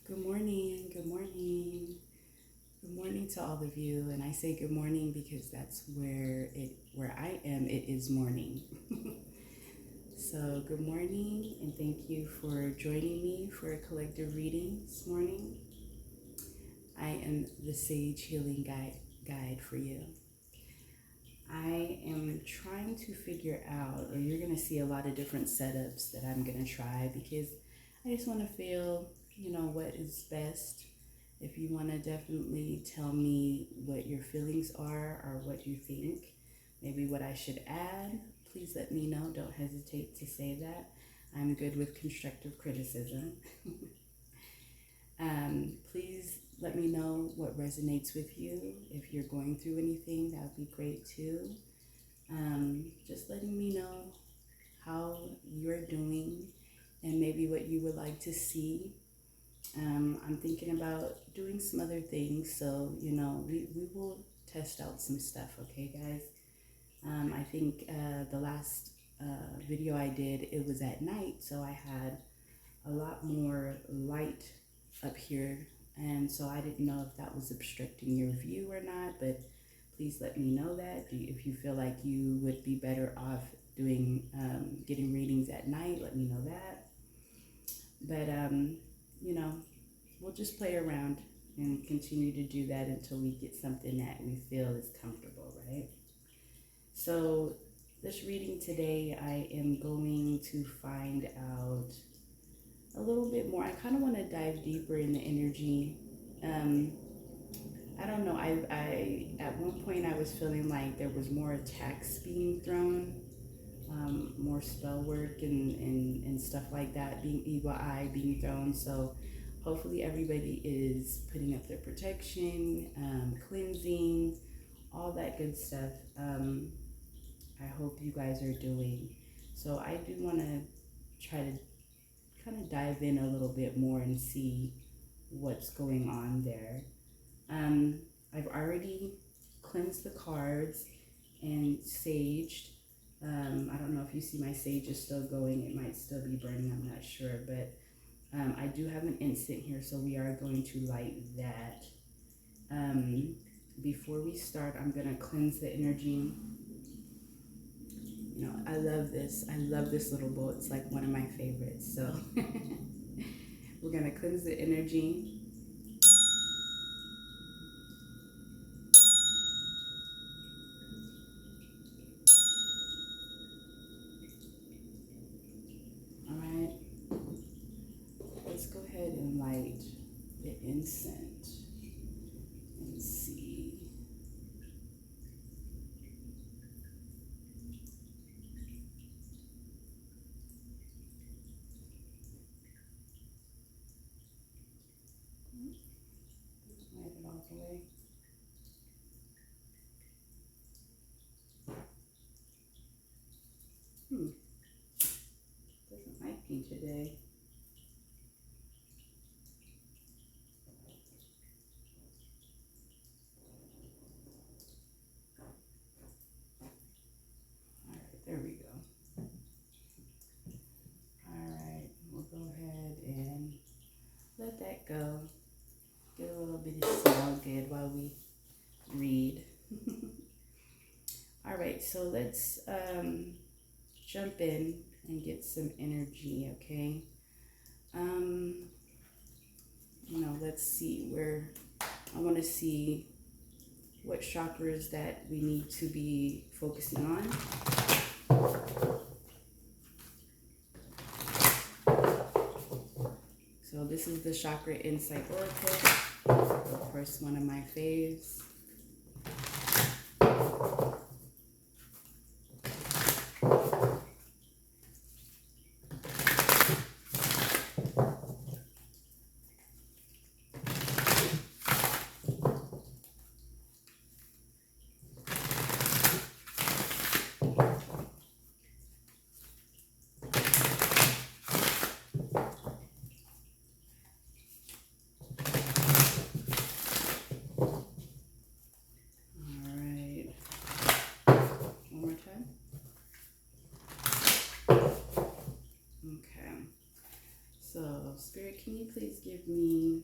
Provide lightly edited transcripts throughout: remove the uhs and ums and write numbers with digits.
Good morning, good morning, good morning to all of you. And I say good morning because that's where I am, it is morning. So good morning and thank you for joining me for a collective reading this morning. I am the Sage Healing Guide for you. I am trying to figure out, or you're going to see a lot of different setups that I'm going to try because I just want to feel, what is best. If you want to definitely tell me what your feelings are or what you think, maybe what I should add, please let me know. Don't hesitate to say that. I'm good with constructive criticism. Please let me know what resonates with you. If you're going through anything, that would be great too. Just letting me know how you're doing and maybe what you would like to see. I'm thinking about doing some other things, so we will test out some stuff, okay guys? I think the last video I did, it was at night, so I had a lot more light up here, and so I didn't know if that was obstructing your view or not, but please let me know that. If you feel like you would be better off doing getting readings at night, let me know that. But we'll just play around and continue to do that until we get something that we feel is comfortable, right? So this reading today, I am going to find out a little bit more. I kind of want to dive deeper in the energy. I don't know. I at one point I was feeling like there was more attacks being thrown, more spell work and stuff like that, being evil eye being thrown. So hopefully everybody is putting up their protection, cleansing, all that good stuff. I hope you guys are doing. So I do want to try to kind of dive in a little bit more and see what's going on there. I've already cleansed the cards and saged. I don't know if you see my sage is still going. It might still be burning, I'm not sure, but I do have an incense here, so we are going to light that. Before we start, I'm going to cleanse the energy. I love this. I love this little bowl. It's like one of my favorites. So we're going to cleanse the energy. All right. Let's go ahead and light the incense and see. Light it all the way. Doesn't like me today. There we go. All right, we'll go ahead and let that go. Get a little bit of smell good while we read. All right, so let's jump in and get some energy, okay? Let's see where I want to see what chakras that we need to be focusing on. So this is the Chakra Insight Oracle, of course, one of my faves. So, Spirit, can you please give me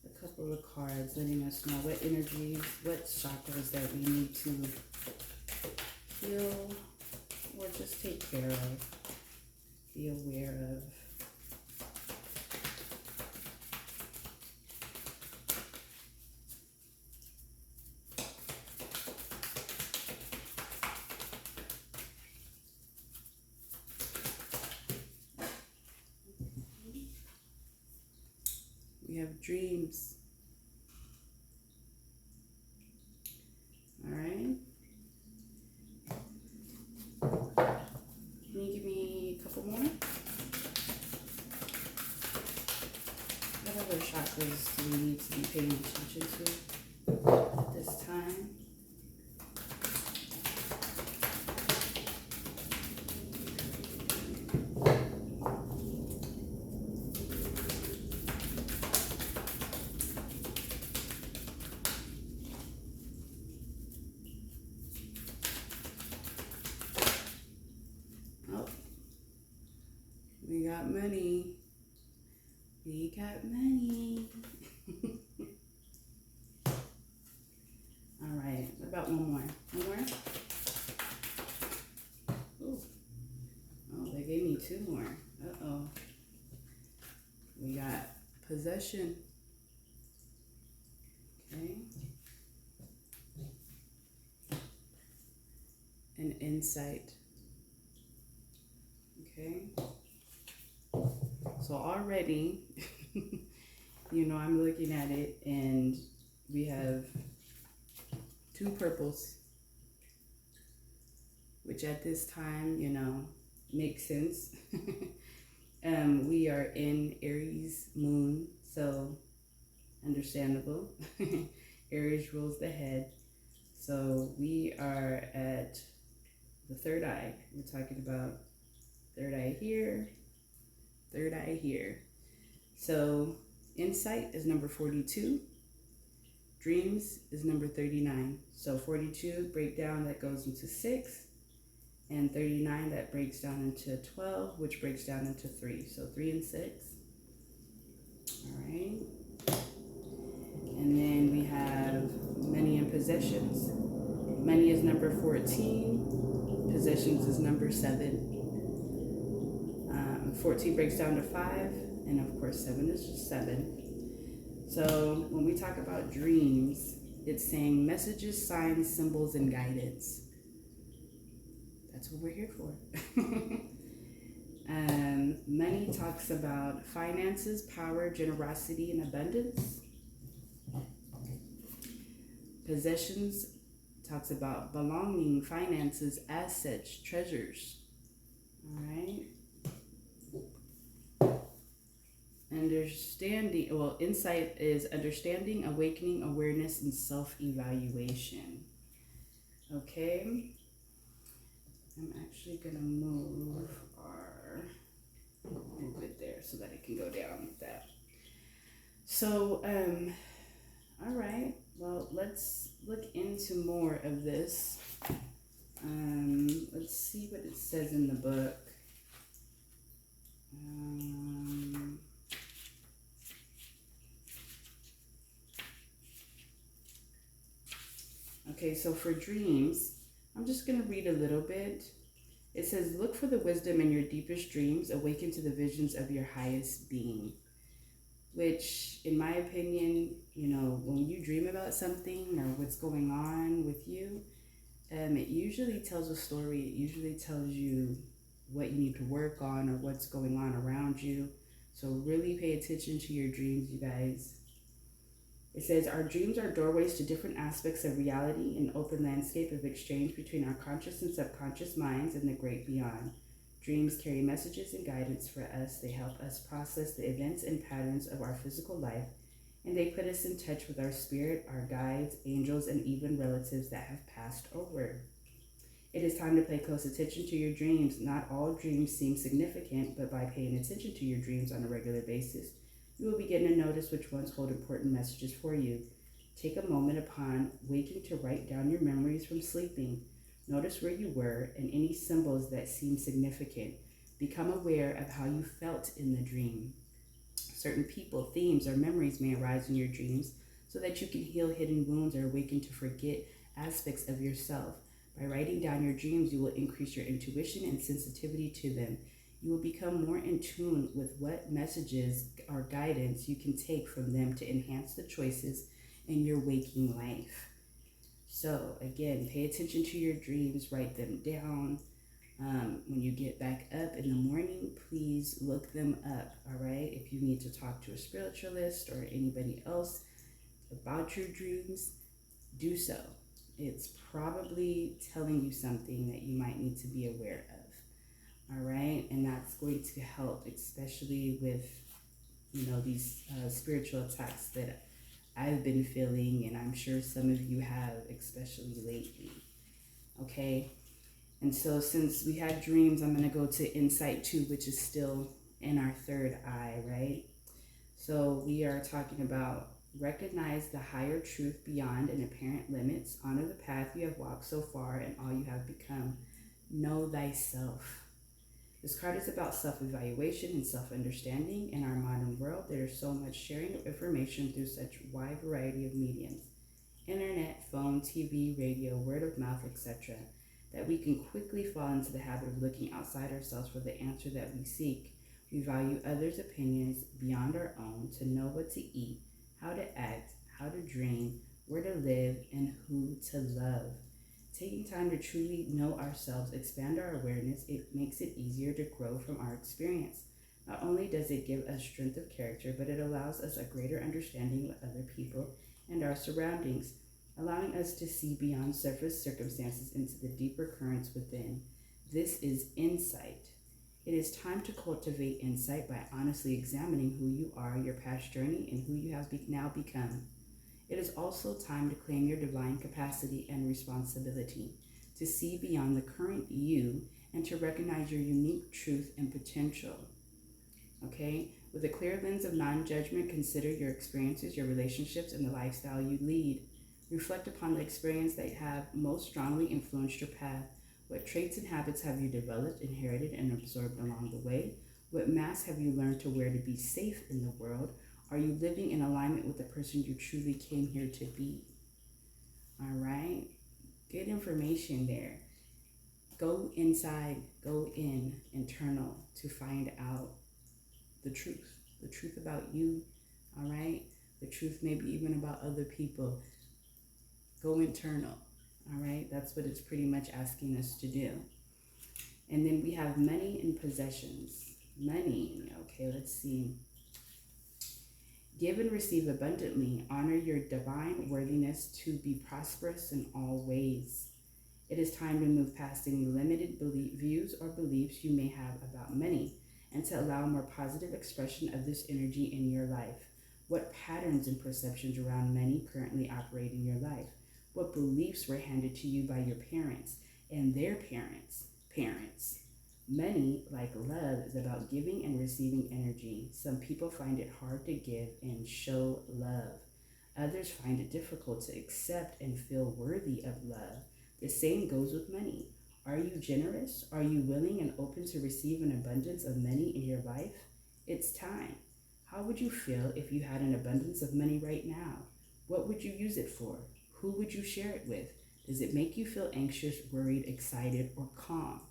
a couple of cards letting us know what energies, what chakras that we need to heal or just take care of, be aware of. We have dreams. All right. Can you give me a couple more? What other chakras do we need to be paying attention to at this time? We got money. We got money. All right. What about one more? One more? Ooh. Oh, they gave me two more. Uh-oh. We got possession. Okay. And insight. Okay. So already, I'm looking at it and we have two purples, which at this time, makes sense. We are in Aries moon, so understandable. Aries rules the head. So we are at the third eye. We're talking about third eye here, third eye here. So insight is number 42. Dreams is number 39. So 42 breakdown that goes into 6, and 39 that breaks down into 12, which breaks down into 3. So 3 and 6. All right. And then we have money and possessions. Money is number 14. Possessions is number 7. 14 breaks down to 5, and of course 7 is just 7. So when we talk about dreams, it's saying messages, signs, symbols, and guidance. That's what we're here for. Money talks about finances, power, generosity, and abundance. Possessions talks about belonging, finances, assets, treasures. All right. Insight is understanding, awakening, awareness, and self-evaluation. Okay. I'm actually going to move it there so that it can go down like that. So, all right. Well, let's look into more of this. Let's see what it says in the book. Okay, so for dreams, I'm just going to read a little bit. It says, look for the wisdom in your deepest dreams, awaken to the visions of your highest being. Which, in my opinion, when you dream about something or what's going on with you, it usually tells a story. It usually tells you what you need to work on or what's going on around you. So really pay attention to your dreams, you guys. It says, our dreams are doorways to different aspects of reality, an open landscape of exchange between our conscious and subconscious minds and the great beyond. Dreams carry messages and guidance for us. They help us process the events and patterns of our physical life, and they put us in touch with our spirit, our guides, angels, and even relatives that have passed over. It is time to pay close attention to your dreams. Not all dreams seem significant, but by paying attention to your dreams on a regular basis, you will begin to notice which ones hold important messages for you. Take a moment upon waking to write down your memories from sleeping. Notice where you were and any symbols that seem significant. Become aware of how you felt in the dream. Certain people, themes, or memories may arise in your dreams so that you can heal hidden wounds or awaken to forget aspects of yourself. By writing down your dreams, you will increase your intuition and sensitivity to them. You will become more in tune with what messages or guidance you can take from them to enhance the choices in your waking life. So again, pay attention to your dreams, write them down. When you get back up in the morning, please look them up, all right? If you need to talk to a spiritualist or anybody else about your dreams, do so. It's probably telling you something that you might need to be aware of, all right? And that's going to help, especially with, these spiritual attacks that I've been feeling, and I'm sure some of you have, especially lately, okay? And so since we had dreams, I'm going to go to insight 2, which is still in our third eye, right? So we are talking about recognize the higher truth beyond and apparent limits. Honor the path you have walked so far and all you have become. Know thyself. This card is about self-evaluation and self-understanding. In our modern world, there is so much sharing of information through such wide variety of mediums. Internet, phone, TV, radio, word of mouth, etc., that we can quickly fall into the habit of looking outside ourselves for the answer that we seek. We value others' opinions beyond our own to know what to eat, how to act, how to dream, where to live, and who to love. Taking time to truly know ourselves, expand our awareness, it makes it easier to grow from our experience. Not only does it give us strength of character, but it allows us a greater understanding of other people and our surroundings, allowing us to see beyond surface circumstances into the deeper currents within. This is insight. It is time to cultivate insight by honestly examining who you are, your past journey, and who you have now become. It is also time to claim your divine capacity and responsibility, to see beyond the current you and to recognize your unique truth and potential. Okay? With a clear lens of non-judgment, consider your experiences, your relationships, and the lifestyle you lead. Reflect upon the experience that have most strongly influenced your path. What traits and habits have you developed, inherited, and absorbed along the way? What masks have you learned to wear to be safe in the world? Are you living in alignment with the person you truly came here to be? All right? Good information there. Go inside, go in, internal, to find out the truth about you, all right? The truth maybe even about other people. Go internal, all right? That's what it's pretty much asking us to do. And then we have money and possessions. Money, okay, let's see. Give and receive abundantly. Honor your divine worthiness to be prosperous in all ways. It is time to move past any limited views or beliefs you may have about money and to allow more positive expression of this energy in your life. What patterns and perceptions around money currently operate in your life? What beliefs were handed to you by your parents and their parents' parents? Money, like love, is about giving and receiving energy. Some people find it hard to give and show love. Others find it difficult to accept and feel worthy of love. The same goes with money. Are you generous? Are you willing and open to receive an abundance of money in your life? It's time. How would you feel if you had an abundance of money right now? What would you use it for? Who would you share it with? Does it make you feel anxious, worried, excited, or calm?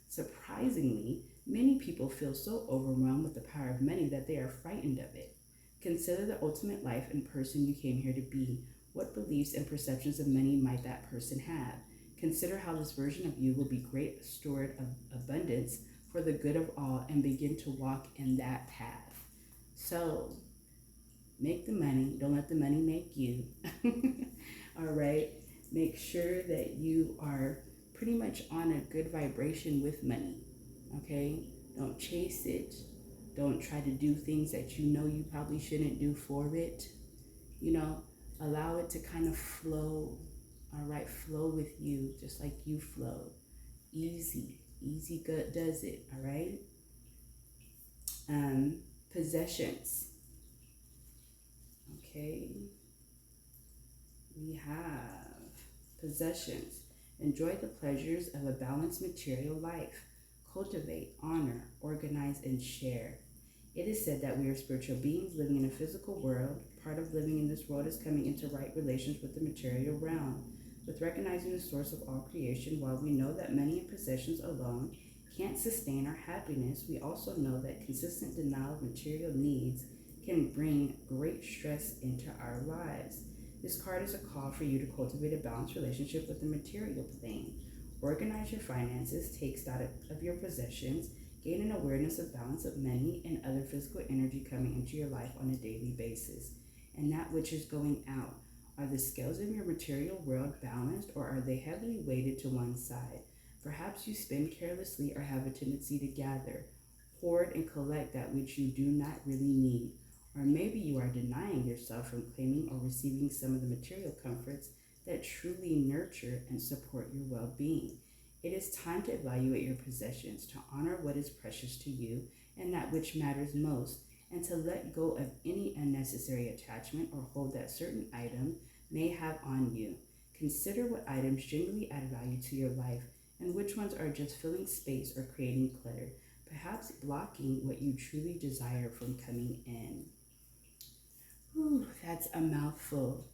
Surprisingly, many people feel so overwhelmed with the power of money that they are frightened of it. Consider the ultimate life and person you came here to be. What beliefs and perceptions of money might that person have? Consider how this version of you will be great steward of abundance for the good of all and begin to walk in that path. So, make the money. Don't let the money make you. All right? Make sure that you are pretty much on a good vibration with money. Okay? Don't chase it. Don't try to do things that you know you probably shouldn't do for it. Allow it to kind of flow. All right, flow with you, just like you flow. Easy good does it, all right? Possessions. Okay. We have possessions. Enjoy the pleasures of a balanced material life. cultivate, honor, organize, and share. It is said that we are spiritual beings living in a physical world. Part of living in this world is coming into right relations with the material realm. With recognizing the source of all creation, while we know that money and possessions alone can't sustain our happiness, we also know that consistent denial of material needs can bring great stress into our lives. This card is a call for you to cultivate a balanced relationship with the material plane. Organize your finances, take stock of your possessions, gain an awareness of balance of money and other physical energy coming into your life on a daily basis. And that which is going out. Are the scales in your material world balanced, or are they heavily weighted to one side? Perhaps you spend carelessly or have a tendency to gather, hoard, and collect that which you do not really need. Or maybe you are denying yourself from claiming or receiving some of the material comforts that truly nurture and support your well-being. It is time to evaluate your possessions, to honor what is precious to you and that which matters most, and to let go of any unnecessary attachment or hold that certain item may have on you. Consider what items genuinely add value to your life and which ones are just filling space or creating clutter, perhaps blocking what you truly desire from coming in. Ooh, that's a mouthful.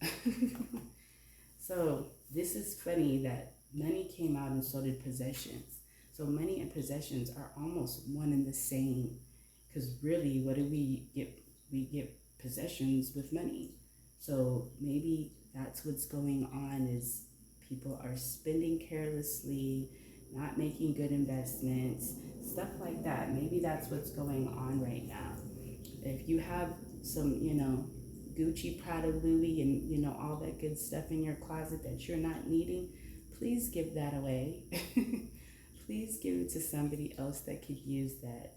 So this is funny that money came out and so did possessions. So money and possessions are almost one and the same, because really, what do we get? We get possessions with money. So maybe that's what's going on, is people are spending carelessly, not making good investments, stuff like that. Maybe that's what's going on right now. If you have some, Gucci, Prada, Louis, and, all that good stuff in your closet that you're not needing, please give that away. Please give it to somebody else that could use that.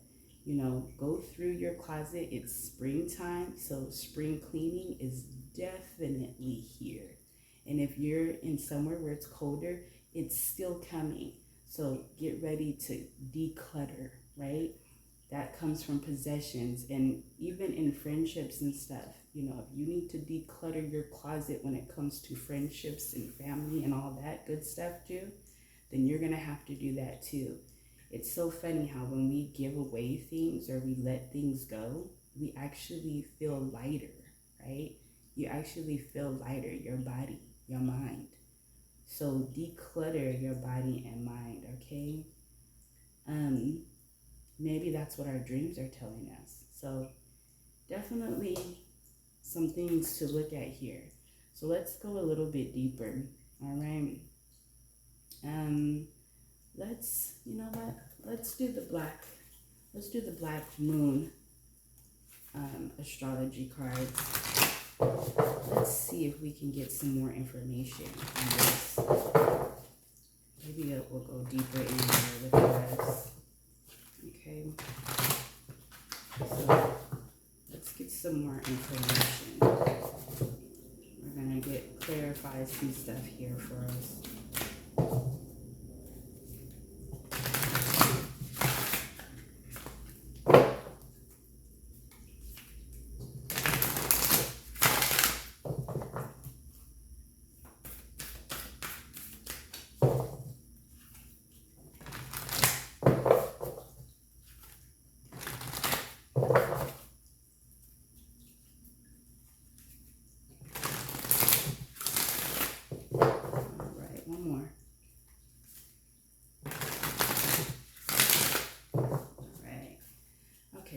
Go through your closet. It's springtime, so spring cleaning is definitely here. And if you're in somewhere where it's colder, it's still coming. So get ready to declutter, right? That comes from possessions, and even in friendships and stuff. If you need to declutter your closet when it comes to friendships and family and all that good stuff too, then you're going to have to do that too. It's so funny how when we give away things or we let things go, we actually feel lighter, right? You actually feel lighter, your body, your mind. So declutter your body and mind, okay? Maybe that's what our dreams are telling us. So definitely some things to look at here. So let's go a little bit deeper, all right? Let's do the black moon astrology cards. Let's see if we can get some more information on this. Maybe we'll go deeper in there with the rest. Okay. So let's get some more information. We're gonna clarify some stuff here for us.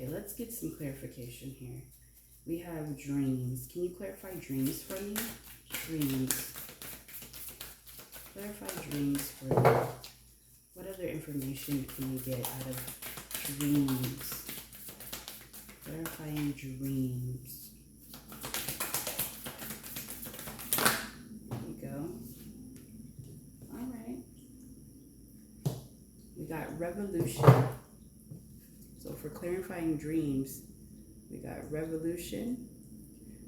Let's get some clarification here. We have dreams. Can you clarify dreams for me? Dreams. Clarify dreams for me. What other information can you get out of dreams? Clarifying dreams. There you go. All right. We got revolution. So for clarifying dreams, we got revolution,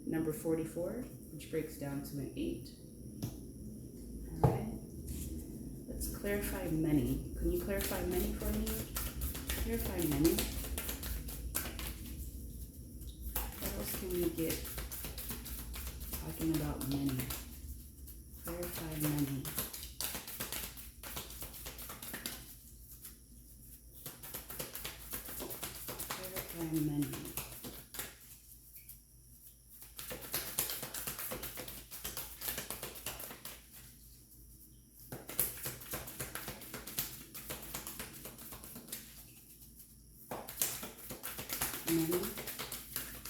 number 44, which breaks down to an 8. All right. Let's clarify money. Can you clarify money for me? Clarify money. What else can we get talking about money? Clarify money. money.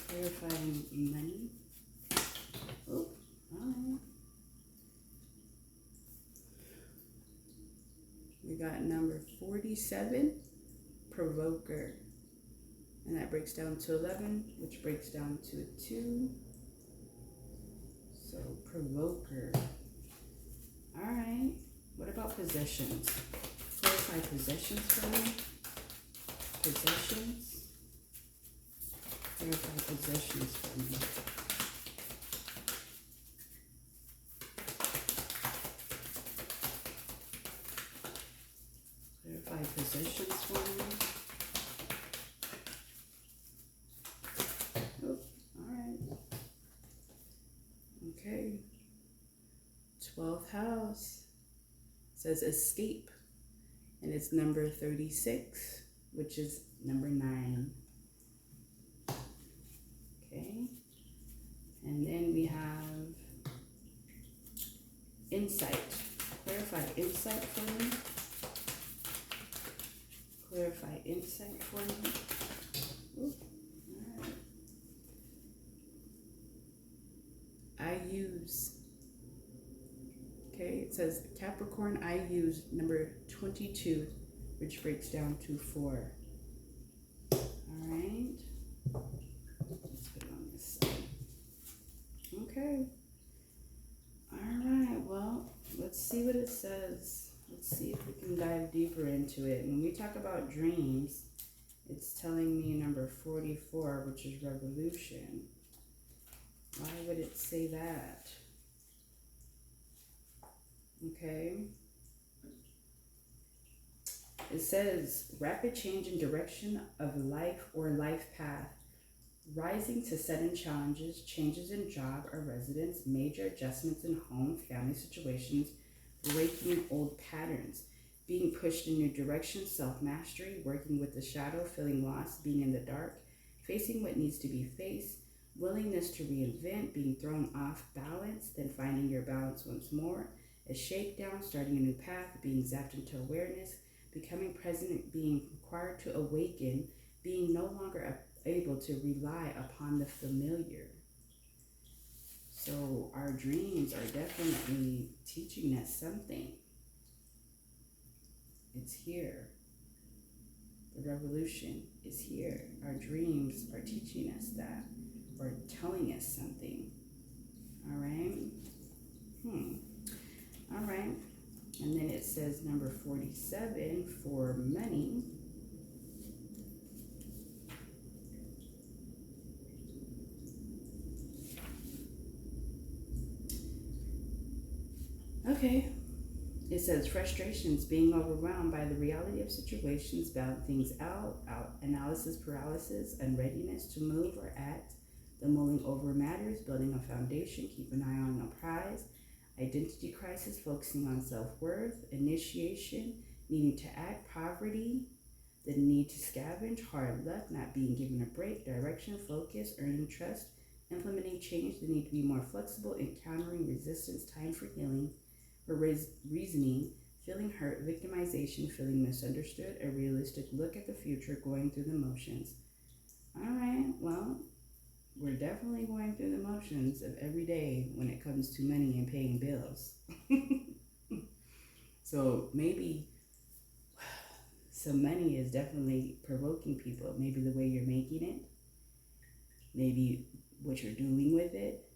Clarifying money. Oh, alright. We got number 47, provoker. And that breaks down to 11, which breaks down to a 2. So, provoker. Alright. What about possessions? Clarify possessions for me. Possessions. Clarify possessions for me. Clarify possessions for me. Oh, alright. Okay. 12th house says escape, and it's number 36, which is number 9. Okay, and then we have insight. Clarify insight for me. Clarify insight for me. Ooh, all right. I use. Okay, it says Capricorn, I use number 22, which breaks down to 4. All right. Let's put it on this side. Okay. All right, well, let's see what it says. Let's see if we can dive deeper into it. When we talk about dreams, it's telling me number 44, which is revolution. Why would it say that? Okay. It says rapid change in direction of life or life path, rising to sudden challenges, changes in job or residence, major adjustments in home, family situations, breaking old patterns, being pushed in new directions, self-mastery, working with the shadow, feeling lost, being in the dark, facing what needs to be faced, willingness to reinvent, being thrown off balance, then finding your balance once more, a shakedown, starting a new path, being zapped into awareness, becoming present, being required to awaken, being no longer able to rely upon the familiar. So our dreams are definitely teaching us something. It's here. The revolution is here. Our dreams are teaching us that, or telling us something. All right? All right. And then it says number 47 for money. Okay. It says frustrations, being overwhelmed by the reality of situations, balance things out, analysis paralysis, unreadiness to move or act, the mulling over matters, building a foundation, keep an eye on a prize, identity crisis, focusing on self-worth, initiation, needing to act, poverty, the need to scavenge, hard luck, not being given a break, direction, focus, earning trust, implementing change, the need to be more flexible, encountering resistance, time for healing, for reasoning, feeling hurt, victimization, feeling misunderstood, a realistic look at the future, going through the motions. All right, well, we're definitely going through the motions of every day when it comes to money and paying bills. So maybe some money is definitely provoking people. Maybe the way you're making it, maybe what you're doing with it,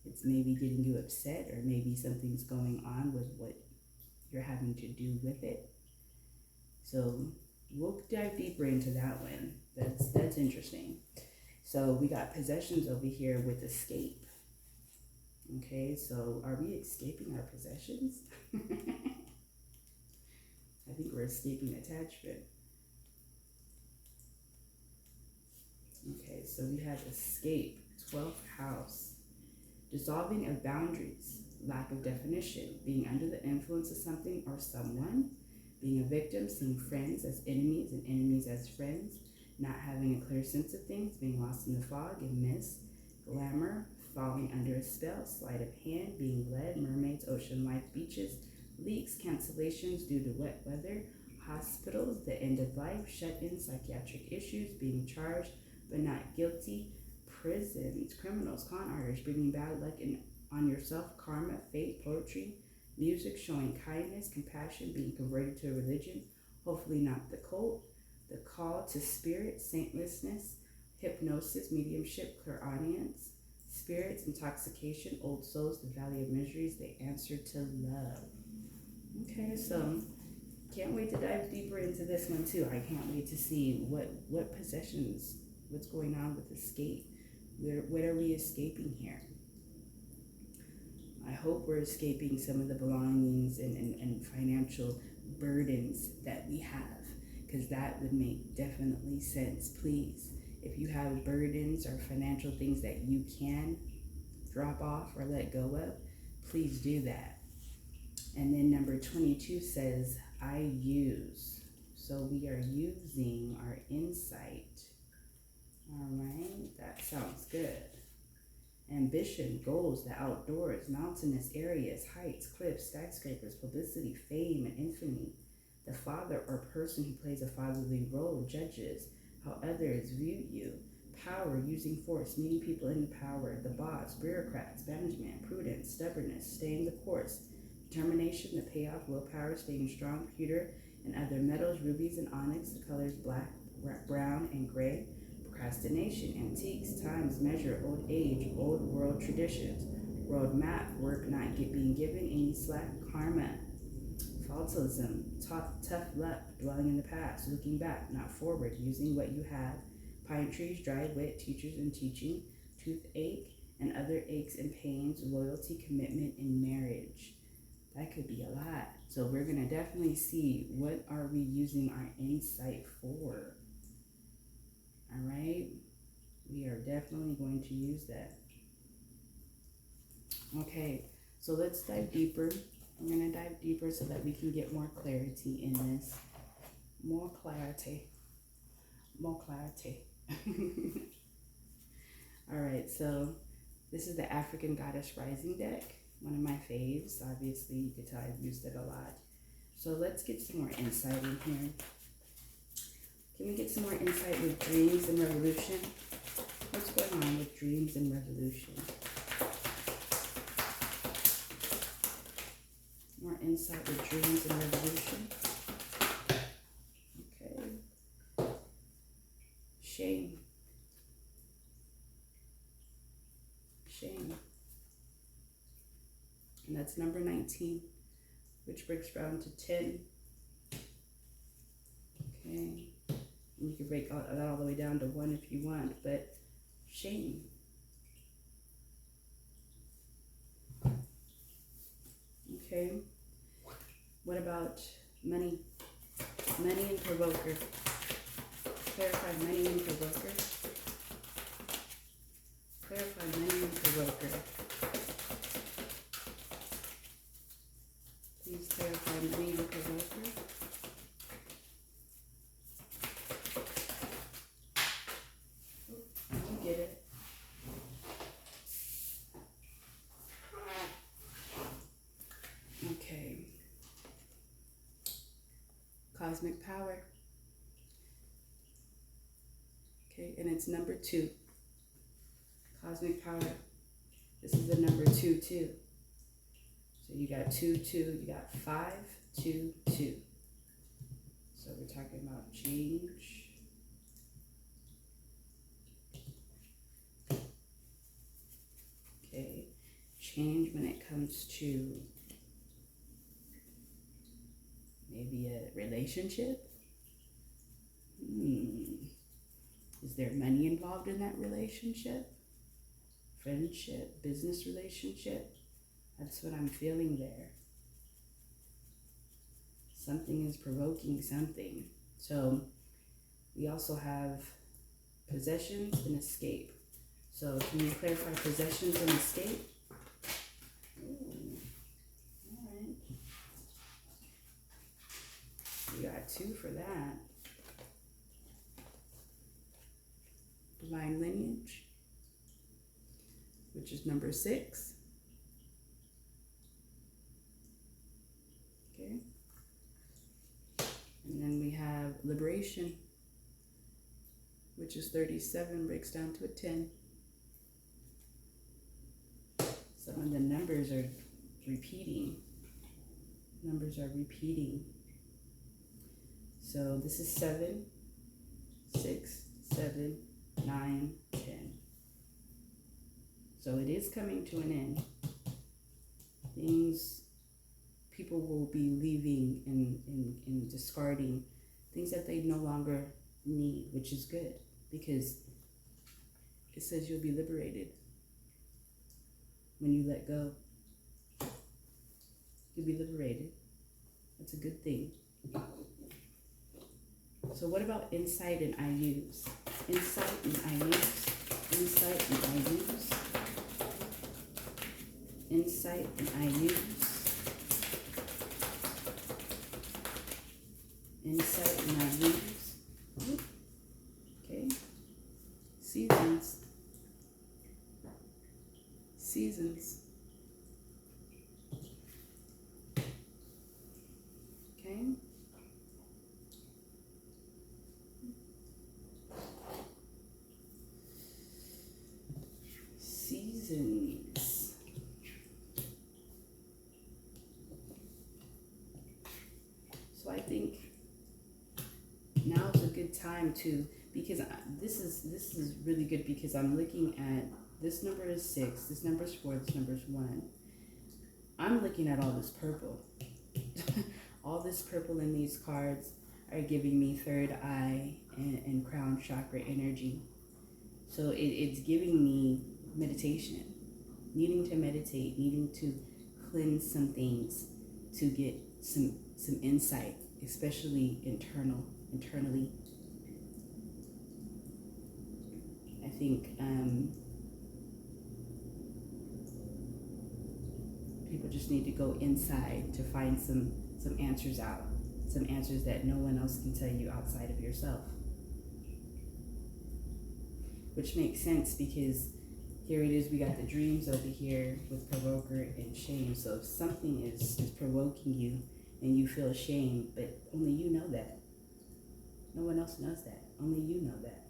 it's maybe getting you upset, or maybe something's going on with what you're having to do with it. So we'll dive deeper into that one. That's interesting. So we got possessions over here with escape. Okay, so are we escaping our possessions? I think we're escaping attachment. Okay, so we have escape, 12th house. Dissolving of boundaries, lack of definition, being under the influence of something or someone, being a victim, seeing friends as enemies and enemies as friends, not having a clear sense of things, being lost in the fog and mist, glamour, falling under a spell, sleight of hand, being led, mermaids, ocean life, beaches, leaks, cancellations due to wet weather, hospitals, the end of life, shut-in, psychiatric issues, being charged, but not guilty. Prisons, criminals, con artists, bringing bad luck on yourself, karma, fate, poetry, music, showing kindness, compassion, being converted to a religion, hopefully not the cult, the call to spirit, saintlessness, hypnosis, mediumship, clairaudience, spirits, intoxication, old souls, the valley of miseries, the answer to love. Okay, so can't wait to dive deeper into this one too. I can't wait to see what possessions, what's going on with escape. What are we escaping here? I hope we're escaping some of the belongings and financial burdens that we have, because that would make definitely sense. Please, if you have burdens or financial things that you can drop off or let go of, please do that. And then number 22 says, I use. So we are using our insight. All right, that sounds good. Ambition, goals, the outdoors, mountainous areas, heights, cliffs, skyscrapers, publicity, fame, and infamy. The father or person who plays a fatherly role judges how others view you. Power, using force, meeting people in power. The boss, bureaucrats, management, prudence, stubbornness, staying the course. Determination, the payoff, willpower, staying strong, pewter, and other metals, rubies and onyx, the colors black, brown, and gray. Procrastination, antiques, times, measure, old age, old world traditions. Road map, work not being given any slack, karma. Fatalism, tough luck, dwelling in the past, looking back, not forward, using what you have. Pine trees, dry wit, teachers and teaching. Toothache and other aches and pains, loyalty, commitment, and marriage. That could be a lot. So we're going to definitely see what are we using our insight for. All right? We are definitely going to use that. Okay, so let's dive deeper. I'm going to dive deeper so that we can get more clarity in this. More clarity. More clarity. All right, so this is the African Goddess Rising deck. One of my faves. Obviously, you could tell I've used it a lot. So let's get some more insight in here. Can we get some more insight with dreams and revolution? What's going on with dreams and revolution? More insight with dreams and revolution. Okay. Shame. Shame. And that's number 19, which breaks down to 10. Okay. You can break that all the way down to 1 if you want, but shame. Okay. What about money? Money and provoker. Clarify money and provoker. Clarify money and provoker. Please clarify money and provoker. You get it. Okay. Cosmic power. Okay, and it's number 2. Cosmic power. This is the number 2 too. So you got 2, 2, you got 5, 2, 2. So we're talking about change. Okay, change when it comes to maybe a relationship. Is there money involved in that relationship? Friendship, business relationship? That's what I'm feeling there. Something is provoking something. So we also have possessions and escape. So can you clarify possessions and escape? Ooh. All right. We got 2 for that. Divine lineage, which is number 6. Okay. And then we have liberation, which is 37, breaks down to a 10. Some of the numbers are repeating. Numbers are repeating. So this is 7, 6, 7, 9, 10. So it is coming to an end. People will be leaving and discarding things that they no longer need, which is good because it says you'll be liberated when you let go. You'll be liberated. That's a good thing. So what about insight and I use? Insight and I use. Insight and I use. Insight and I use. Insight and I use. Okay. Seasons. Seasons. Okay. Seasons. So I think now is a good time to, because this is really good because I'm looking at this number is 6, this number is 4, this number is 1. I'm looking at all this purple. All this purple in these cards are giving me third eye and crown chakra energy. So it's giving me meditation, needing to meditate, needing to cleanse some things to get some insight, especially internally. I think people just need to go inside to find some answers out, some answers that no one else can tell you outside of yourself. Which makes sense because here it is, we got the dreams over here with provoker and shame. So if something is provoking you and you feel shame, but only you know that. No one else knows that. Only you know that.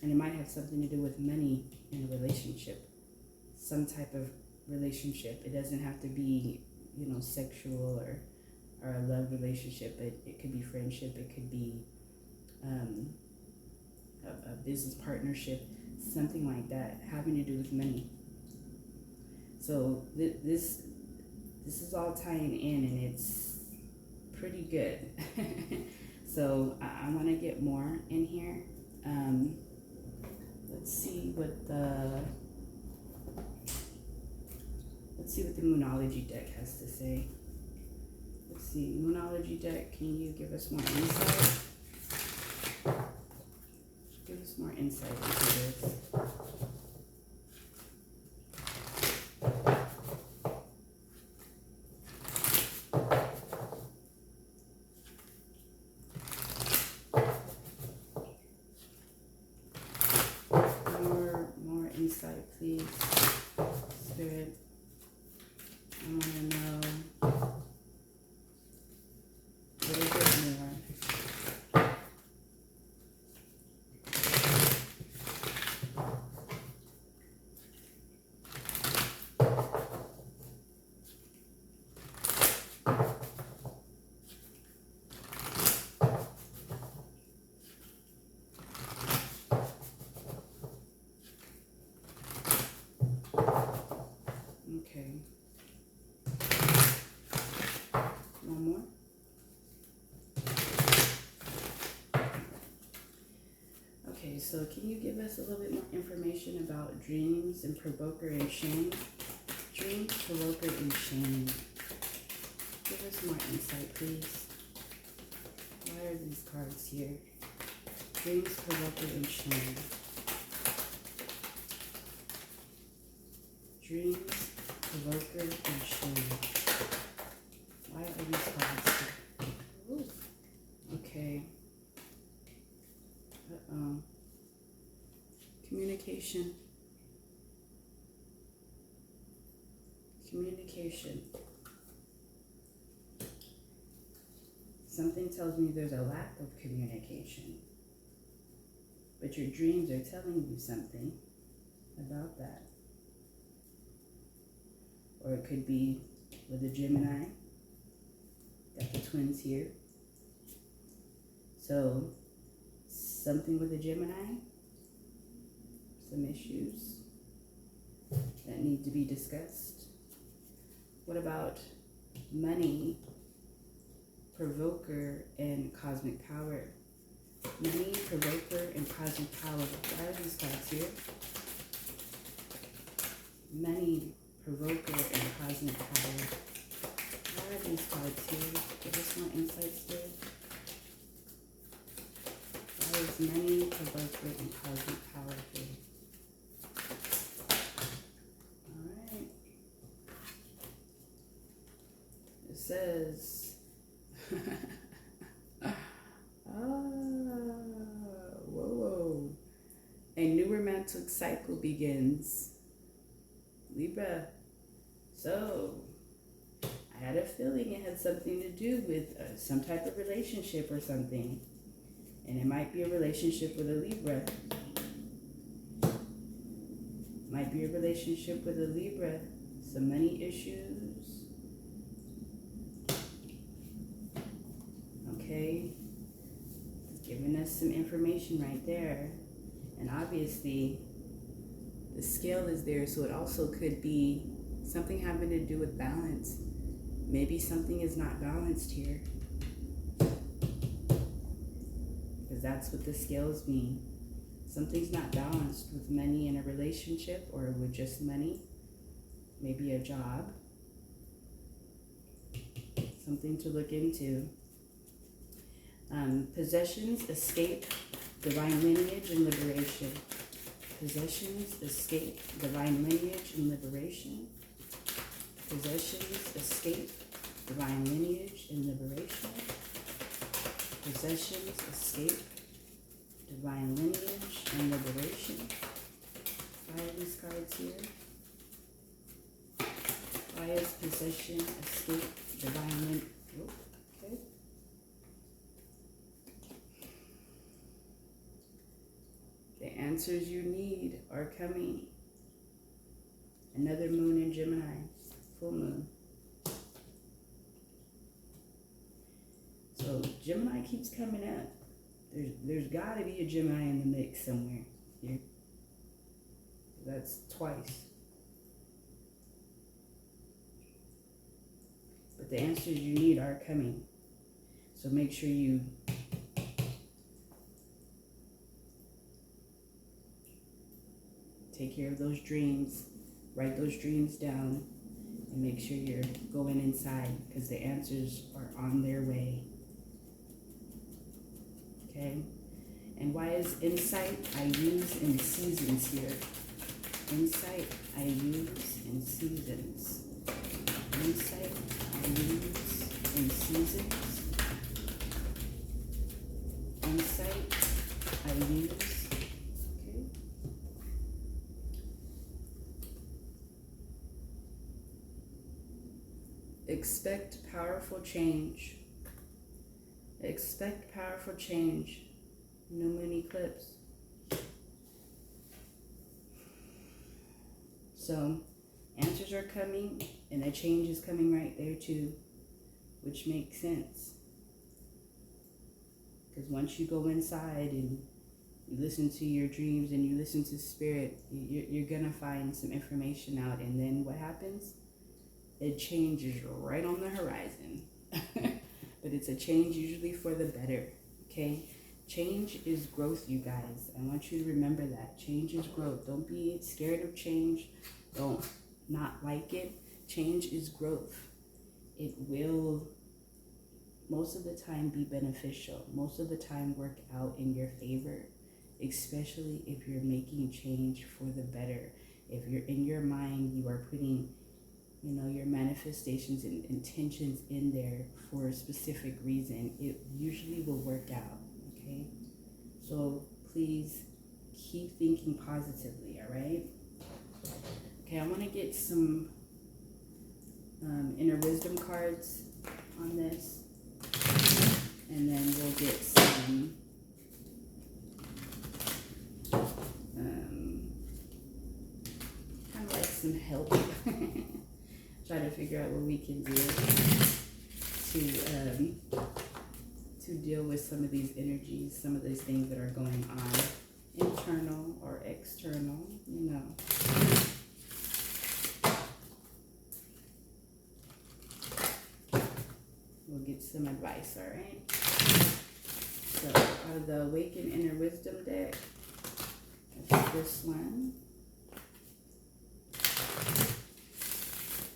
And it might have something to do with money in a relationship. Some type of relationship. It doesn't have to be, sexual or a love relationship. It could be friendship. It could be a business partnership, something like that, having to do with money. So this is all tying in, and it's pretty good. So I want to get more in here. Let's see what the Moonology deck has to say. Let's see, Moonology deck, can you give us more insight? Give us more insight into this. More insight, please. Spirit, I want to know a little bit more. Okay. One more. Okay, so can you give us a little bit more information about dreams and provoker and shame? Dreams, provoker, and shame. Give us more insight, please. Why are these cards here? Dreams, provoker, and shame. Dreams, provoker, and shame. Why are these cards here? Ooh. Okay. Communication. something tells me there's a lack of communication. But your dreams are telling you something about that. Or it could be with a Gemini. Got the twins here. So, something with a Gemini. Some issues that need to be discussed. What about money, provoker, and cosmic power? Money, provoker, and cosmic power. Why are these cards here? Money, provoker, and cosmic power. Why are these cards here? Give us more insights here. Why is money, provoker, and cosmic power here? Alright. It says whoa. A new romantic cycle begins. Libra. So, I had a feeling it had something to do with some type of relationship or something. And it might be a relationship with a Libra. Might be a relationship with a Libra. Some money issues. Okay. It's giving us some information right there. And obviously, the scale is there, so it also could be something having to do with balance. Maybe something is not balanced here. Because that's what the scales mean. Something's not balanced with money in a relationship or with just money. Maybe a job. Something to look into. Possessions, escape, divine lineage, and liberation. Possessions, escape, divine lineage, and liberation. Possessions, escape, divine lineage, and liberation. Possessions, escape, divine lineage, and liberation. Why are these cards here? Why is possession, escape, divine lineage? Okay. The answers you need are coming. Another moon in Gemini, full moon. So Gemini keeps coming up. There's got to be a Gemini in the mix somewhere here. That's twice. But the answers you need are coming. So make sure you take care of those dreams. Write those dreams down. And make sure you're going inside because the answers are on their way. Okay? And why is insight I use in seasons here? Insight I use in seasons. Insight I use in seasons. Insight I use. Okay? Expect powerful change. Expect powerful change. No moon eclipse. So, answers are coming, and a change is coming right there too, which makes sense. Because once you go inside and you listen to your dreams and you listen to spirit, you're going to find some information out. And then what happens? It changes right on the horizon. But it's a change usually for the better, okay? Change is growth, you guys. I want you to remember that. Change is growth. Don't be scared of change. Don't not like it. Change is growth. It will, most of the time, be beneficial. Most of the time, work out in your favor, especially if you're making change for the better. If you're in your mind, you are putting your manifestations and intentions in there for a specific reason, it usually will work out, okay? So please keep thinking positively, all right? Okay, I want to get some inner wisdom cards on this. and then we'll get some kind of like some help. Try to figure out what we can do to deal with some of these energies, some of these things that are going on, internal or external, you know. We'll get some advice, all right? So, out of the Awaken Inner Wisdom deck, that's this one.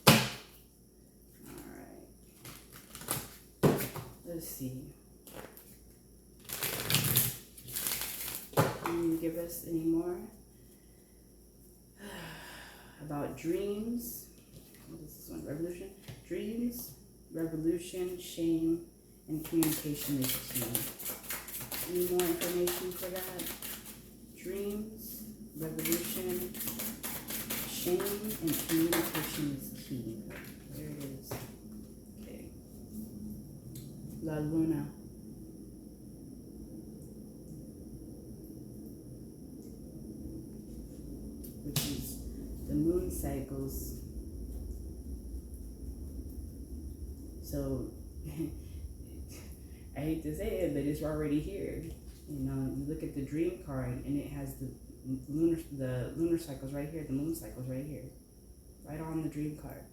All right. Let's see. Can you give us any more about dreams? What is this one? Revolution? Dreams, revolution, shame, and communication is key. Any more information for that? Dreams, revolution, shame, and communication is key. There it is. Okay. La Luna. Which is the moon cycles. So, I hate to say it, but it's already here. You know, you look at the dream card and it has the lunar cycles right here, the moon cycles right here, right on the dream card.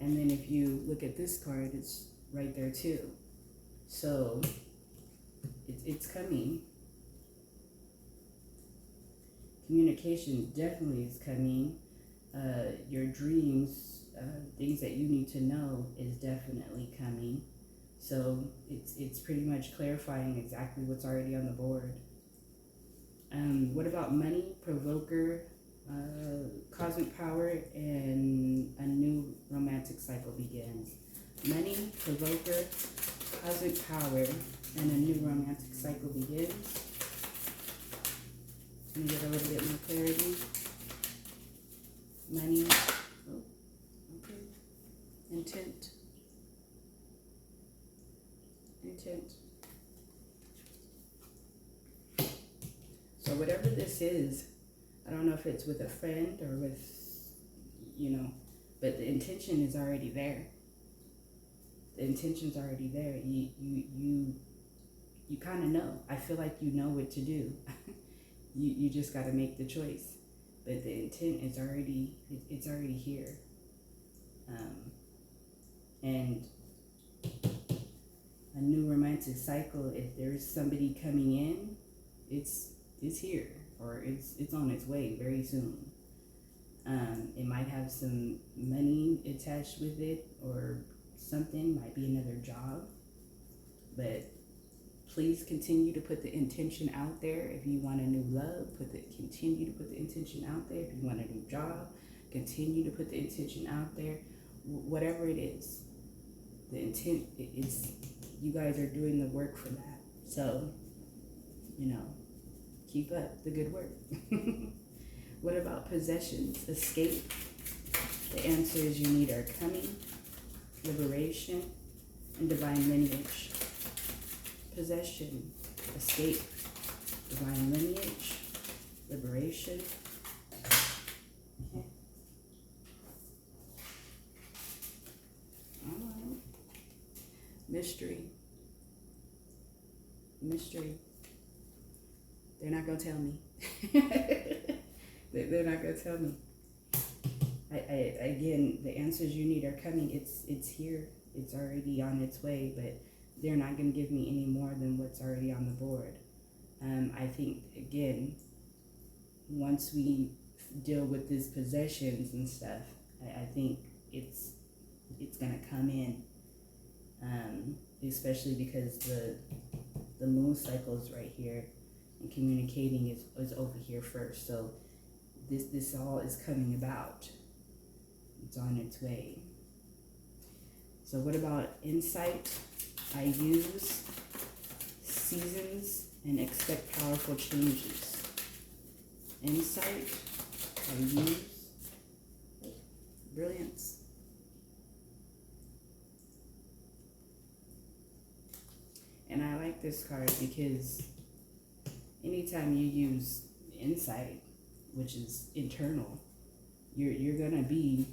And then if you look at this card, it's right there too. So it's coming. Communication definitely is coming. Your dreams, things that you need to know is definitely coming. So it's pretty much clarifying exactly what's already on the board. What about money, provoker, cosmic power, and a new romantic cycle begins? Money, provoker, cosmic power, and a new romantic cycle begins. Can you get a little bit more clarity? Money, oh, okay. Intent. So whatever this is, I don't know if it's with a friend or with, you know, but the intention is already there. The intention's already there. You kind of know. I feel like you know what to do. you just got to make the choice. But the intent is already, it's already here. And a new romantic cycle, if there's somebody coming in, it's here, or it's on its way very soon. It might have some money attached with it or something, might be another job, but please continue to put the intention out there. If you want a new love, continue to put the intention out there. If you want a new job, continue to put the intention out there. Whatever it is, the intent is, you guys are doing the work for that. So, you know, keep up the good work. What about possessions? Escape. The answers you need are coming, liberation, and divine lineage. Possession, escape, divine lineage, liberation. Okay. All right. Mystery. They're not going to tell me. They're not going to tell me. Again, the answers you need are coming. It's here. It's already on its way, but they're not going to give me any more than what's already on the board. I think, again, once we deal with these possessions and stuff, I think it's going to come in, especially because the moon cycle is right here, and communicating is over here first. So this all is coming about. It's on its way. So what about insight? I use seasons and expect powerful changes. Insight, I use brilliance. this card because anytime you use insight, which is internal, you're gonna be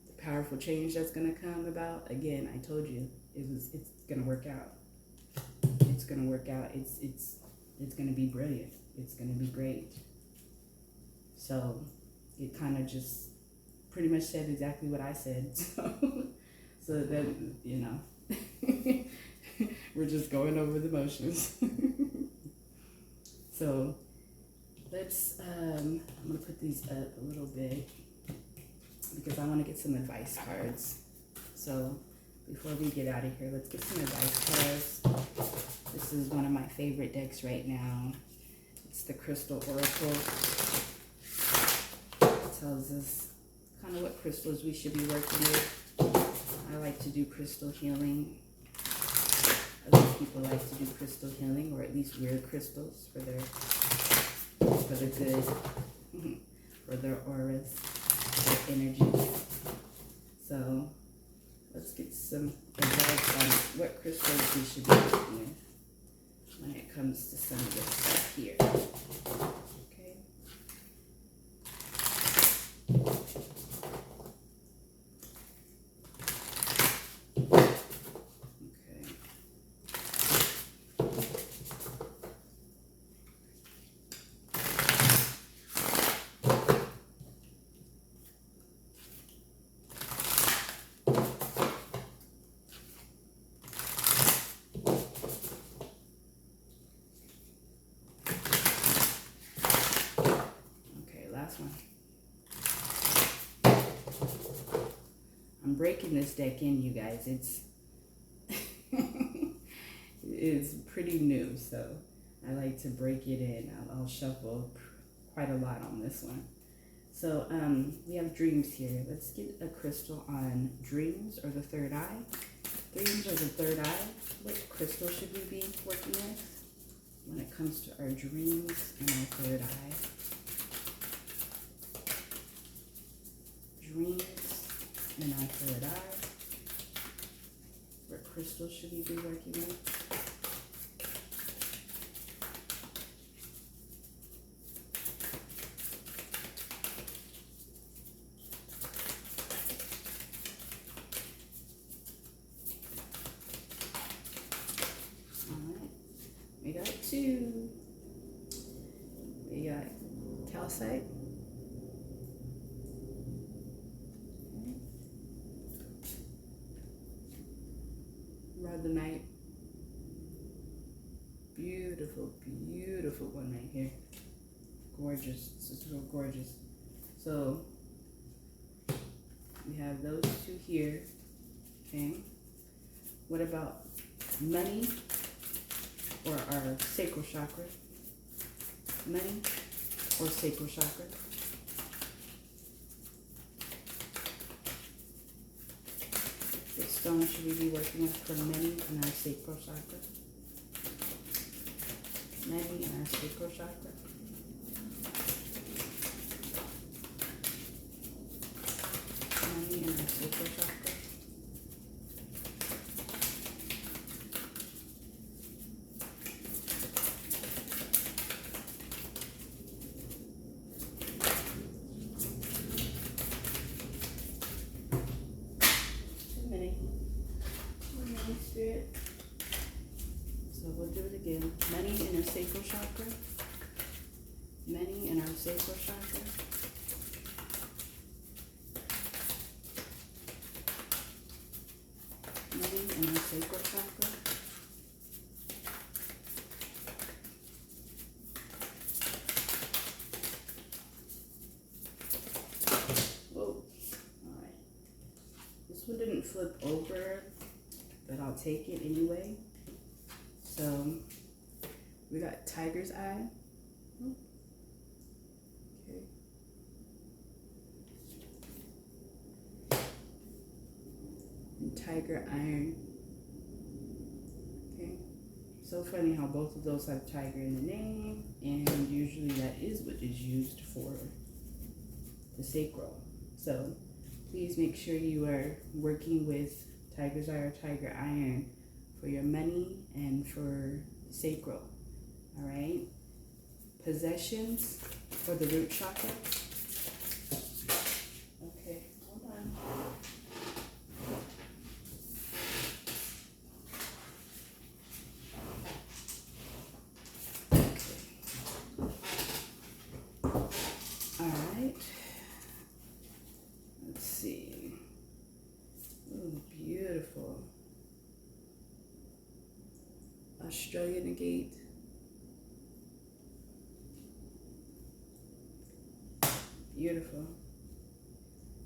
the powerful change that's gonna come about. Again, I told you it's gonna work out. It's gonna work out. It's gonna be brilliant. It's gonna be great. So it kind of just pretty much said exactly what I said. So then, you know, we're just going over the motions. So let's, I'm going to put these up a little bit because I want to get some advice cards. So before we get out of here, let's get some advice cards. This is one of my favorite decks right now. It's the Crystal Oracle. It tells us kind of what crystals we should be working with. I like to do crystal healing. Other people like to do crystal healing, or at least weird crystals for the good, for their auras, their energies. So let's get some advice on what crystals we should be working with when it comes to some of this stuff here. Okay. I'm breaking this deck in, you guys. It's pretty new, so I like to break it in. I'll shuffle quite a lot on this one. So we have dreams here. Let's get a crystal on dreams or the third eye. Dreams or the third eye. What crystal should we be working with when it comes to our dreams and our third eye? Dreams and our third eye. What crystal should we be working with? Alright, we got two. We got calcite. The night. Beautiful, beautiful one right here. Gorgeous. This is real gorgeous. So we have those two here. Okay. What about money or our sacral chakra? Money or sacral chakra? What stone should we be working with for money and our sacral chakra? Money and our sacral chakra. Money and our sacral chakra. Spirit. So we'll do it again. Money in our sacral chakra. Money in our sacral chakra. Money in our sacral chakra. Whoa. Alright. This one didn't flip over, but I'll take it anyway. So we got tiger's eye. Okay. And tiger iron. Okay. So funny how both of those have tiger in the name, and usually that is what is used for the sacral. So please make sure you are working with tiger's eye or tiger iron for your money, and for sacral. All right. Possessions for the root chakra. Okay, hold on. Alright, let's see. Oh, beautiful. Australian agate. Beautiful.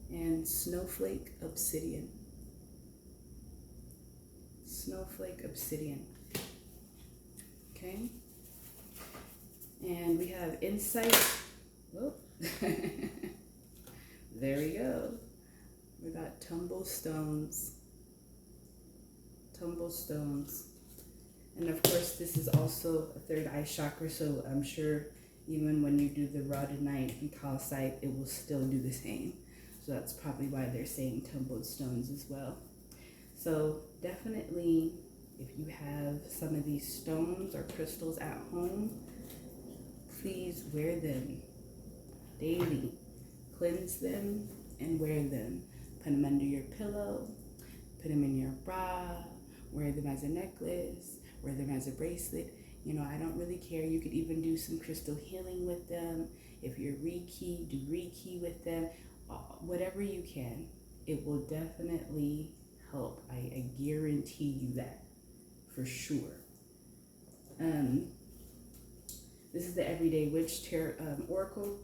And snowflake obsidian. Snowflake obsidian. Okay. And we have insight. Whoop. There we go. We got tumblestones. Tumblestones. And of course, this is also a third eye chakra, so I'm sure even when you do the rhodonite and calcite, it will still do the same. So that's probably why they're saying tumbled stones as well. So definitely, if you have some of these stones or crystals at home, please wear them daily. Cleanse them and wear them. Put them under your pillow, put them in your bra, wear them as a necklace, wear them as a bracelet. You know, I don't really care. You could even do some crystal healing with them. If you're Reiki, do Reiki with them. Whatever you can. It will definitely help. I guarantee you that for sure. This is the Everyday Witch Oracle.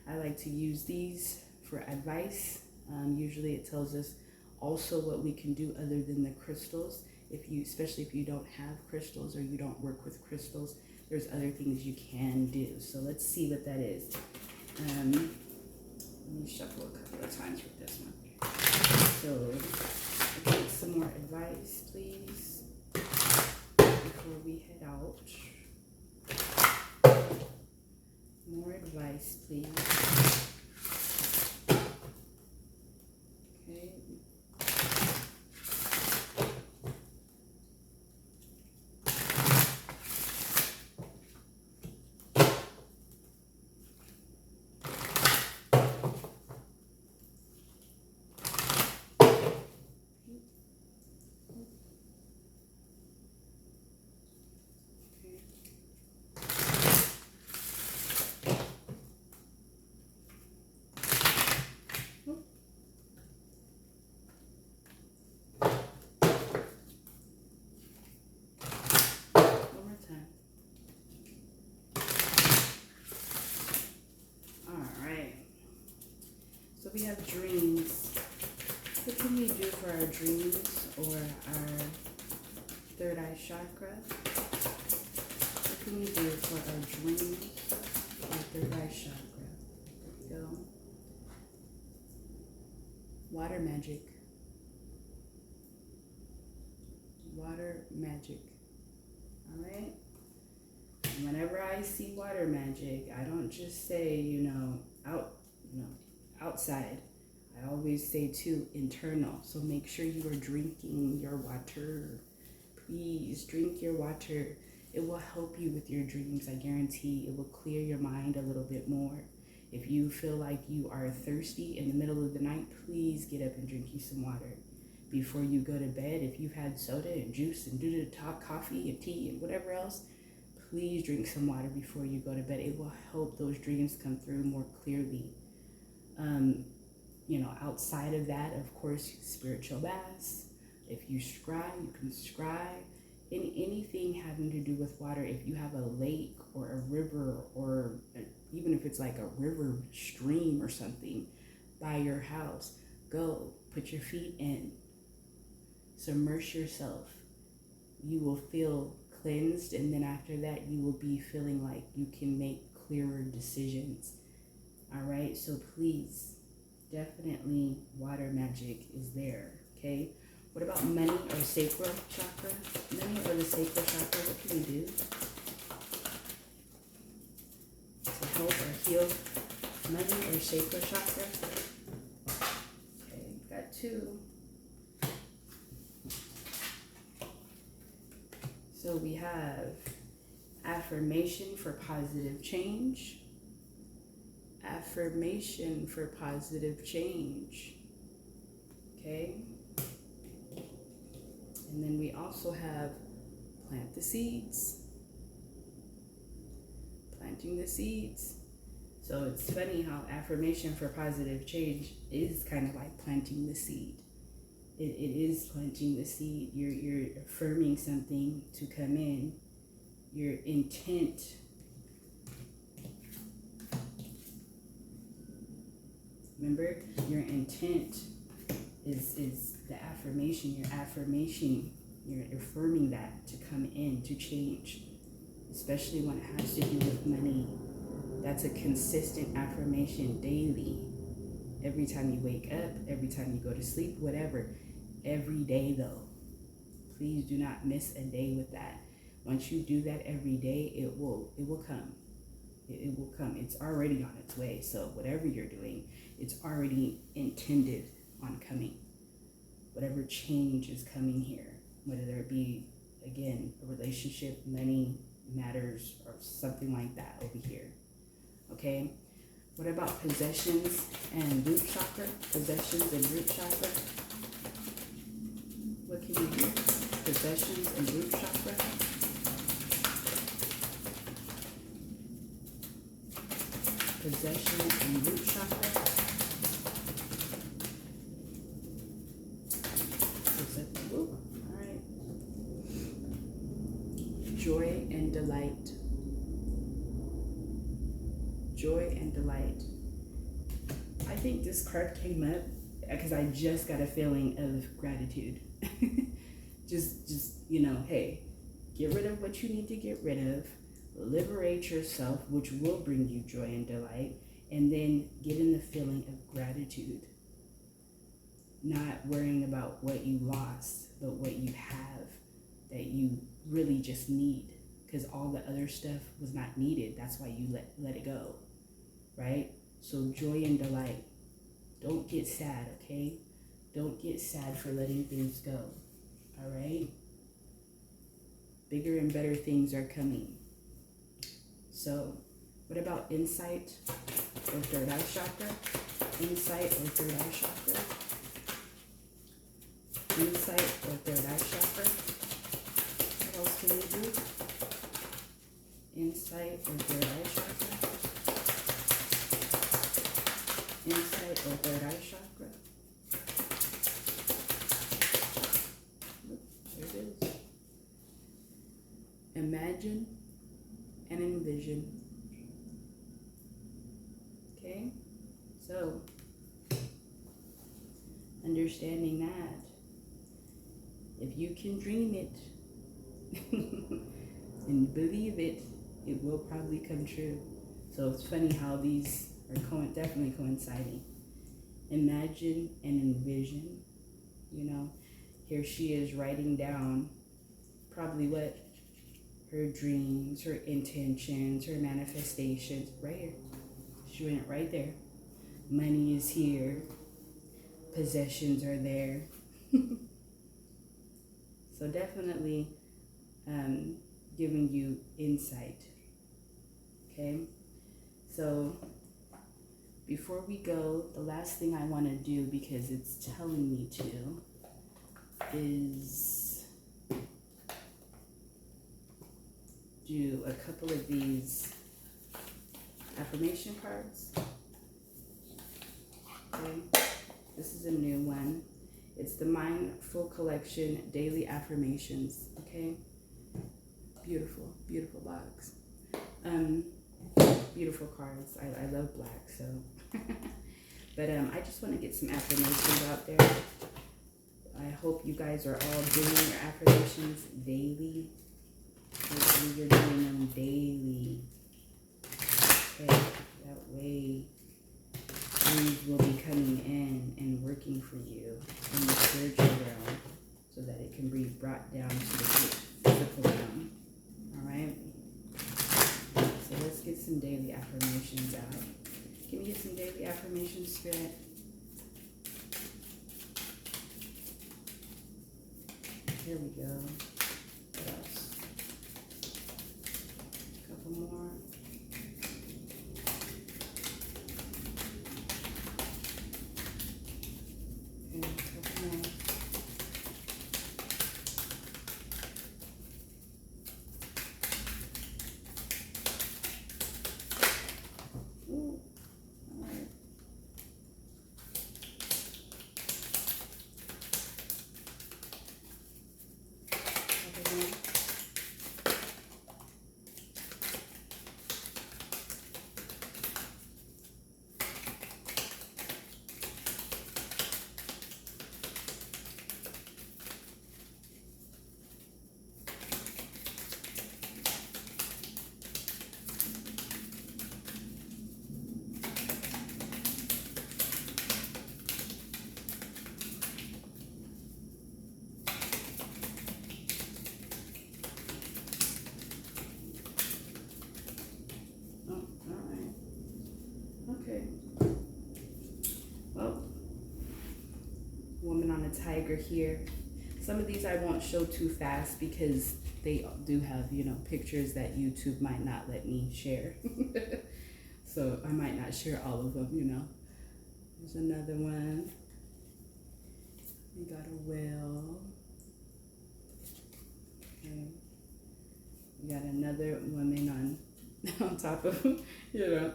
I like to use these for advice. Usually it tells us also what we can do other than the crystals. Especially if you don't have crystals or you don't work with crystals, there's other things you can do. So let's see what that is. Let me shuffle a couple of times with this one. So I'll take some more advice, please, before we head out. More advice, please. Okay. We have dreams. What can we do for our dreams or our third eye chakra? What can we do for our dreams or third eye chakra? There we go. Water magic. Water magic. All right? Whenever I see water magic, I don't just say, outside. I always say too, internal. So make sure you are drinking your water. Please drink your water. It will help you with your dreams. I guarantee it will clear your mind a little bit more. If you feel like you are thirsty in the middle of the night, please get up and drink you some water before you go to bed. If you've had soda and juice and coffee and tea and whatever else, please drink some water before you go to bed. It will help those dreams come through more clearly. Outside of that, of course, spiritual baths. If you scry, you can scry. Anything having to do with water. If you have a lake or a river, or even if it's like a river stream or something by your house, go put your feet in. Submerge yourself. You will feel cleansed, and then after that, you will be feeling like you can make clearer decisions. All right, so please, definitely water magic is there, okay? What about money or sacral chakra? Money or the sacral chakra, what can we do to help or heal money or sacral chakra? Okay, we've got two. So we have affirmation for positive change. Affirmation for positive change. Okay? And then we also have plant the seeds. Planting the seeds. So it's funny how affirmation for positive change is kind of like planting the seed. It is planting the seed. You're affirming something to come in. Your intent. Remember, your intent is the affirmation. Your affirmation, you're affirming that to come in, to change. Especially when it has to do with money. That's a consistent affirmation daily. Every time you wake up, every time you go to sleep, whatever. Every day though. Please do not miss a day with that. Once you do that every day, it will come. It will come. It's already on its way. So whatever you're doing, it's already intended on coming. Whatever change is coming here, whether it be, again, a relationship, money, matters, or something like that over here. Okay? What about possessions and root chakra? Possessions and root chakra. What can we do? Possessions and root chakra. Possession and root chakra. All right. Joy and delight. Joy and delight. I think this card came up because I just got a feeling of gratitude. just hey, get rid of what you need to get rid of. Liberate yourself, which will bring you joy and delight, and then get in the feeling of gratitude. Not worrying about what you lost, but what you have that you really just need, because all the other stuff was not needed. That's why you let it go, right? So joy and delight. Don't get sad, okay? Don't get sad for letting things go, all right? Bigger and better things are coming. So, what about insight or third eye chakra? Insight or third eye chakra? Insight or third eye chakra? What else can we do? Insight or third eye chakra? Insight or third eye chakra? There it is. Imagine and envision. Okay? So, understanding that if you can dream it and believe it, it will probably come true. So it's funny how these are definitely coinciding. Imagine and envision. Here she is writing down probably what her dreams, her intentions, her manifestations, right here. She went right there. Money is here. Possessions are there. So definitely giving you insight. Okay? So before we go, the last thing I want to do, because it's telling me to, is do a couple of these affirmation cards. Okay, this is a new one. It's the Mindful Collection Daily Affirmations. Okay, beautiful, beautiful box. Beautiful cards. I love black, so. But I just want to get some affirmations out there. I hope you guys are all doing your affirmations daily. Hopefully you're doing them daily. Okay, that way things will be coming in and working for you in the spiritual realm so that it can be brought down to the physical realm. Alright? So let's get some daily affirmations out. Can we get some daily affirmations, Spirit? Here we go. What else? more. Okay, a couple more. Ooh, all right. Couple more. Okay. Well, woman on a tiger here. Some of these I won't show too fast because they do have, you know, pictures that YouTube might not let me share. So I might not share all of them, you know. There's another one. We got a whale. Okay. We got another woman on top of, you know.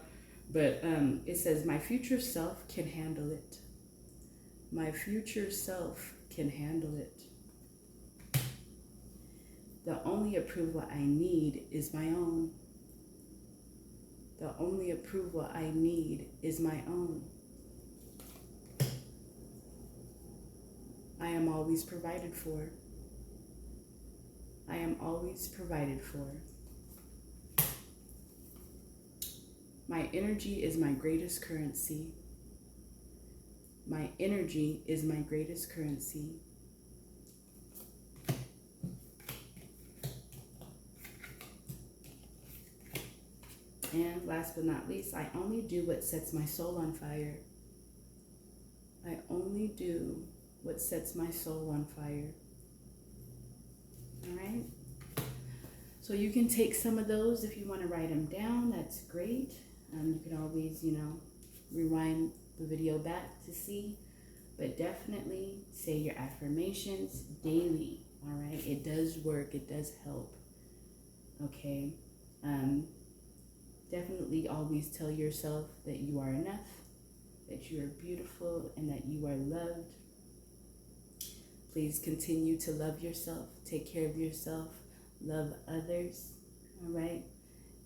But it says, my future self can handle it. My future self can handle it. The only approval I need is my own. The only approval I need is my own. I am always provided for. I am always provided for. My energy is my greatest currency. My energy is my greatest currency. And last but not least, I only do what sets my soul on fire. I only do what sets my soul on fire. All right? So you can take some of those if you want to write them down. That's great. You can always, you know, rewind the video back to see. But definitely say your affirmations daily. All right? It does work. It does help. Okay? Definitely always tell yourself that you are enough, that you are beautiful, and that you are loved. Please continue to love yourself, take care of yourself, love others, all right?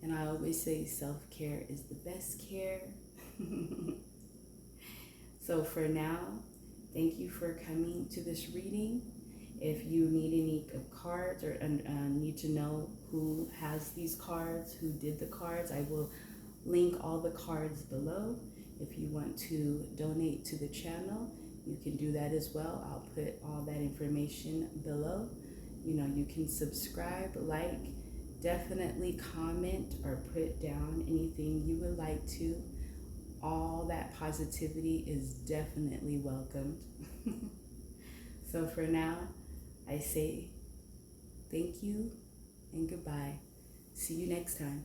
And I always say self-care is the best care. So for now, thank you for coming to this reading. If you need any cards or need to know who has these cards, who did the cards, I will link all the cards below. If you want to donate to the channel, you can do that as well. I'll put all that information below. You know, you can subscribe, like, definitely comment or put down anything you would like to. All that positivity is definitely welcomed. So for now, I say thank you and goodbye. See you next time.